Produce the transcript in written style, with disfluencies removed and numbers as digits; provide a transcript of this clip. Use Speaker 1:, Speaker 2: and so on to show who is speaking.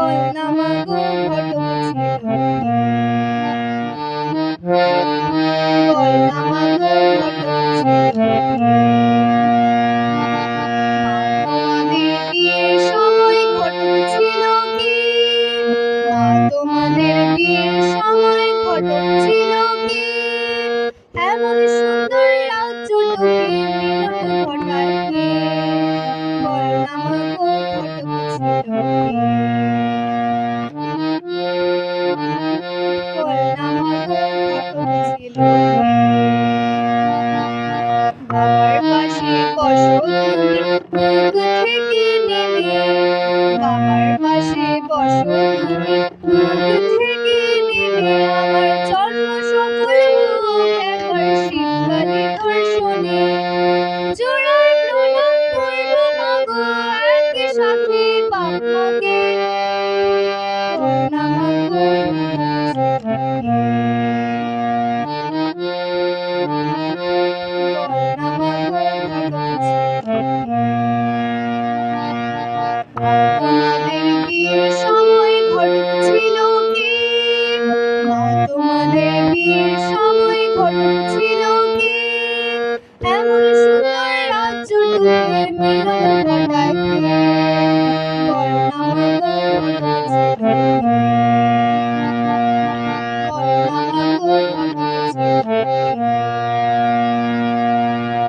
Speaker 1: বল না মাগো ঘটক ছিল কে? বল না মাগো ঘটক ছিল কে? মা তোমাদের বিয়ের সময় ঘটক ছিল কে? মা তোমাদের বিয়ের সময় ঘটক ছিল কে? এমন সুন্দর রাজ্যটুকে মিলন ঘটায় কে? বল না মাগো ঘটক ছিল কে? বল না মাগো ঘটক ছিল কে? বাবার পাশে বসো তুমি মুখ থেকে নেমে, বাবার পাশে বসো তুমি মুখ থেকে নেমে, আমার জন্ম সফল হোক একবার শীতকালে দর্শনে। জোড়ায় প্রণাম করবো মাগো একই সাথে বাপ মাকে।